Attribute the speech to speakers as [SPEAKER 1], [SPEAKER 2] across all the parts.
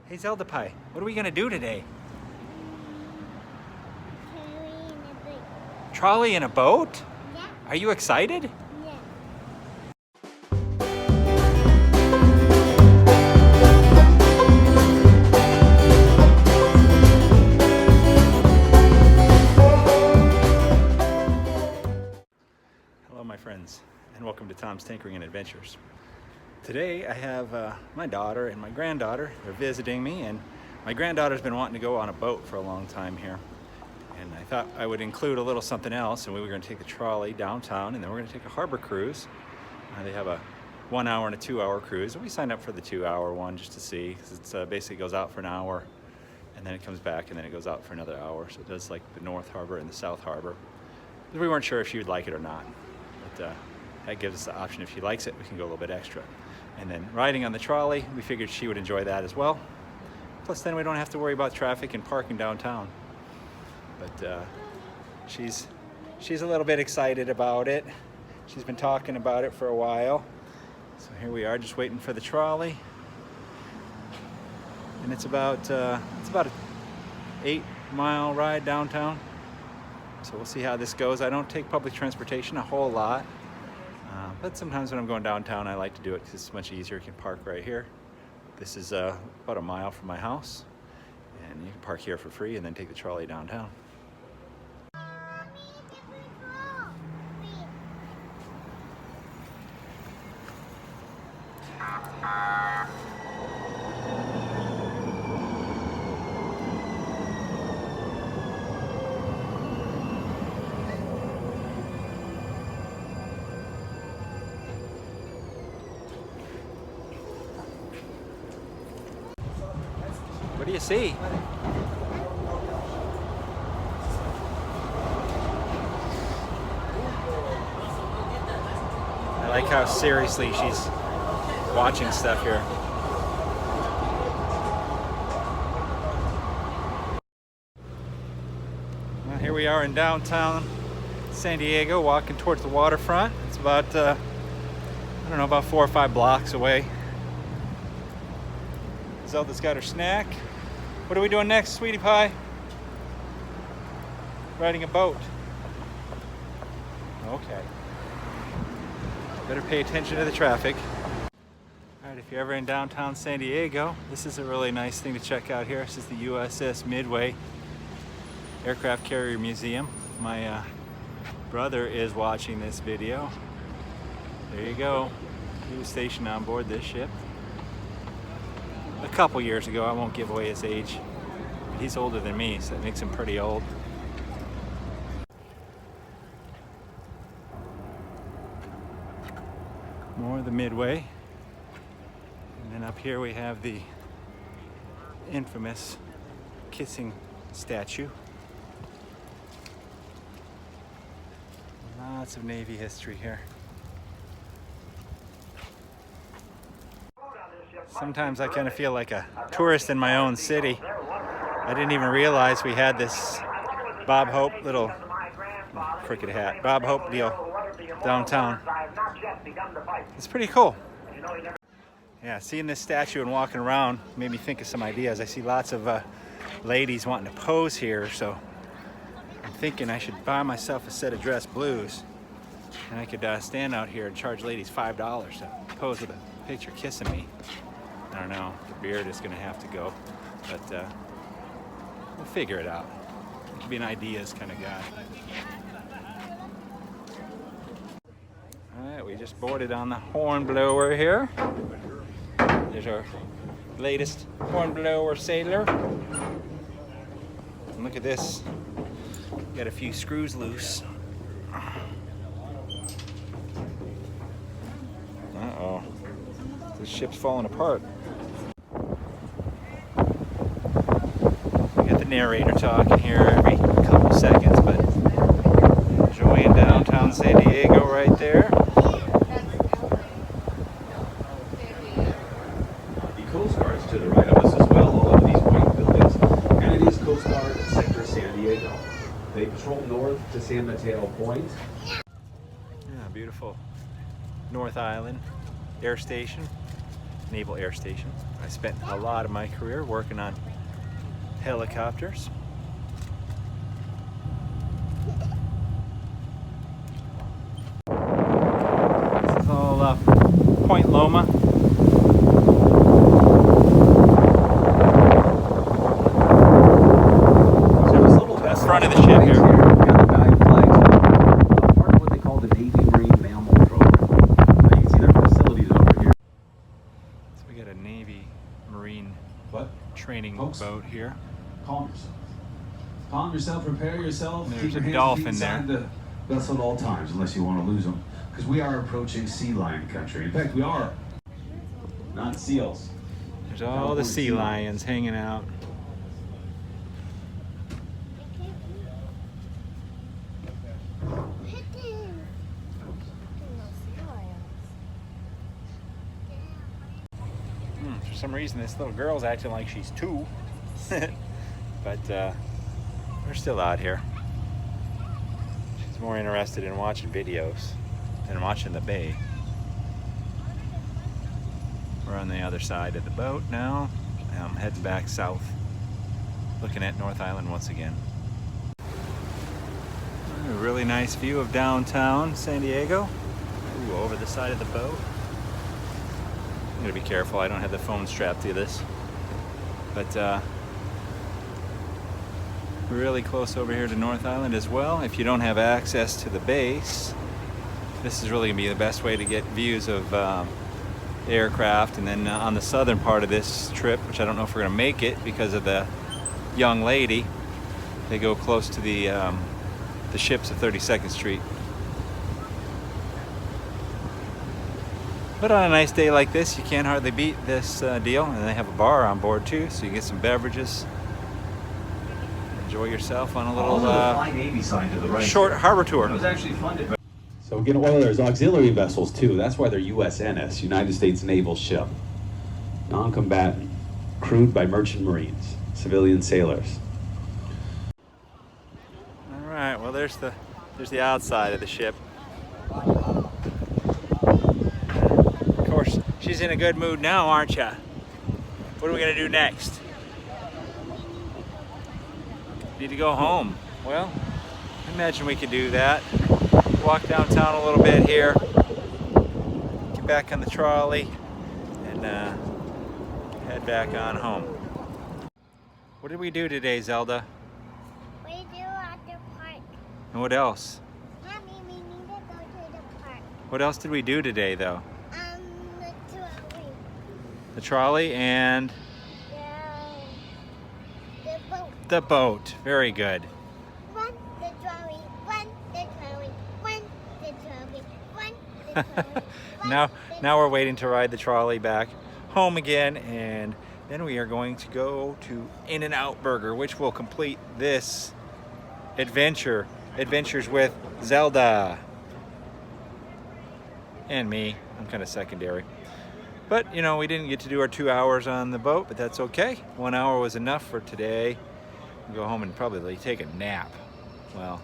[SPEAKER 1] Hey Zelda Pie, what are we gonna do today? Trolley in a boat?
[SPEAKER 2] Yeah.
[SPEAKER 1] Are you excited?
[SPEAKER 2] Yeah.
[SPEAKER 1] Hello my friends, and welcome to Tom's Tinkering and Adventures. Today I have my daughter and my granddaughter. They're visiting me, and my granddaughter's been wanting to go on a boat for a long time here. And I thought I would include a little something else, and we were going to take the trolley downtown, and then we're going to take a harbor cruise. They have a 1 hour and a 2 hour cruise, and we signed up for the 2 hour one just to see, because it basically goes out for an hour, and then it comes back, and then it goes out for another hour. So it does like the North Harbor and the South Harbor. We weren't sure if she would like it or not, but that gives us the option. If she likes it, we can go a little bit extra. And then riding on the trolley, we figured she would enjoy that as well. Plus then we don't have to worry about traffic and parking downtown. But she's a little bit excited about it. She's been talking about it for a while. So here we are, just waiting for the trolley. And it's about an 8-mile ride downtown. So we'll see how this goes. I don't take public transportation a whole lot, but sometimes when I'm going downtown, I like to do it because it's much easier. You can park right here. This is about a mile from my house, and you can park here for free and then take the trolley downtown. What do you see? I like how seriously she's watching stuff here. Well, here we are in downtown San Diego, walking towards the waterfront. It's about, I don't know, about 4 or 5 blocks away. Zelda's got her snack. What are we doing next, sweetie pie? Riding a boat. Okay. Better pay attention to the traffic. All right, if you're ever in downtown San Diego, this is a really nice thing to check out here. This is the USS Midway Aircraft Carrier Museum. My brother is watching this video. There you go. He was stationed on board this ship a couple years ago. I won't give away his age. He's older than me, so that makes him pretty old. More of the Midway. And then up here we have the infamous kissing statue. Lots of Navy history here. Sometimes I kind of feel like a tourist in my own city. I didn't even realize we had this Bob Hope little crooked hat, Bob Hope deal downtown. It's pretty cool. Yeah, seeing this statue and walking around made me think of some ideas. I see lots of ladies wanting to pose here, so I'm thinking I should buy myself a set of dress blues, and I could stand out here and charge ladies $5 to pose with a picture kissing me. I don't know, the beard is gonna have to go, but we'll figure it out. I could be an ideas kind of guy. All right, we just boarded on the Hornblower here. There's our latest Hornblower sailor. And look at this, got a few screws loose. Uh-oh, the ship's falling apart. Narrator talking here every couple seconds, but enjoying downtown San Diego right there.
[SPEAKER 3] The Coast Guard's to the right of us as well, all of these white buildings, and it is Coast Guard Sector San Diego. They patrol north to San Mateo Point.
[SPEAKER 1] Yeah, beautiful North Island Air Station. Naval Air Station. I spent a lot of my career working on helicopters. This is all Point Loma. That's the front of the ship here.
[SPEAKER 3] Got the dive flags. Part of what they call the Navy Marine Mammal Program. You can see their facilities over here.
[SPEAKER 1] So we got a Navy Marine
[SPEAKER 3] What?
[SPEAKER 1] training
[SPEAKER 3] Folks?
[SPEAKER 1] boat here.
[SPEAKER 3] Calm yourself. Calm yourself, prepare yourself.
[SPEAKER 1] There's
[SPEAKER 3] Keep your
[SPEAKER 1] a
[SPEAKER 3] hands
[SPEAKER 1] dolphin
[SPEAKER 3] and feet
[SPEAKER 1] there.
[SPEAKER 3] inside the vessel at all times, unless you want to lose them. Because we are approaching sea lion country. In fact, we are. Not seals.
[SPEAKER 1] There's all the sea lions hanging out. For some reason, this little girl's acting like she's 2. But we're still out here. She's more interested in watching videos than watching the bay. We're on the other side of the boat now. I'm heading back south, looking at North Island once again. A really nice view of downtown San Diego. Ooh, over the side of the boat. I'm gonna be careful, I don't have the phone strapped to this. But we're really close over here to North Island as well. If you don't have access to the base, this is really gonna be the best way to get views of the aircraft. And then on the southern part of this trip, which I don't know if we're gonna make it because of the young lady, they go close to the ships of 32nd Street. But on a nice day like this, you can't hardly beat this deal. And they have a bar on board too, so you get some beverages. Enjoy yourself on a little
[SPEAKER 3] Fly Navy sign to the right.
[SPEAKER 1] short harbor tour.
[SPEAKER 3] It was actually funded by... So again, Oilers auxiliary vessels too. That's why they're USNS, United States Naval Ship. Non-combatant, crewed by merchant marines, civilian sailors.
[SPEAKER 1] All right, well there's the outside of the ship. Of course, she's in a good mood now, aren't ya? What are we gonna do next? Need to go home. Well, I imagine we could do that. Walk downtown a little bit here, get back on the trolley, and head back on home. What did we do today, Zelda?
[SPEAKER 2] We do at the park.
[SPEAKER 1] And what else?
[SPEAKER 2] Mommy, we need to go to the park.
[SPEAKER 1] What else did we do today, though?
[SPEAKER 2] The trolley.
[SPEAKER 1] The trolley and
[SPEAKER 2] The boat.
[SPEAKER 1] the boat. Very good.
[SPEAKER 2] One, the trolley. One, the trolley. One, the trolley. One, the trolley.
[SPEAKER 1] Now we're waiting to ride the trolley back home again, and then we are going to go to In-N-Out Burger, which will complete this adventures with Zelda and me. I'm kind of secondary, but you know, we didn't get to do our 2 hours on the boat, but that's okay. 1 hour was enough for today. We'll go home and probably take a nap. Well,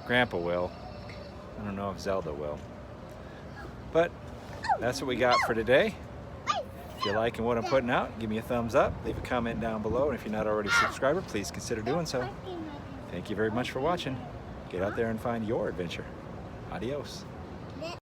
[SPEAKER 1] Grandpa will. I don't know if Zelda will. But that's what we got for today. If you're liking what I'm putting out, give me a thumbs up, leave a comment down below, and if you're not already a subscriber, please consider doing so. Thank you very much for watching. Get out there and find your adventure. Adios.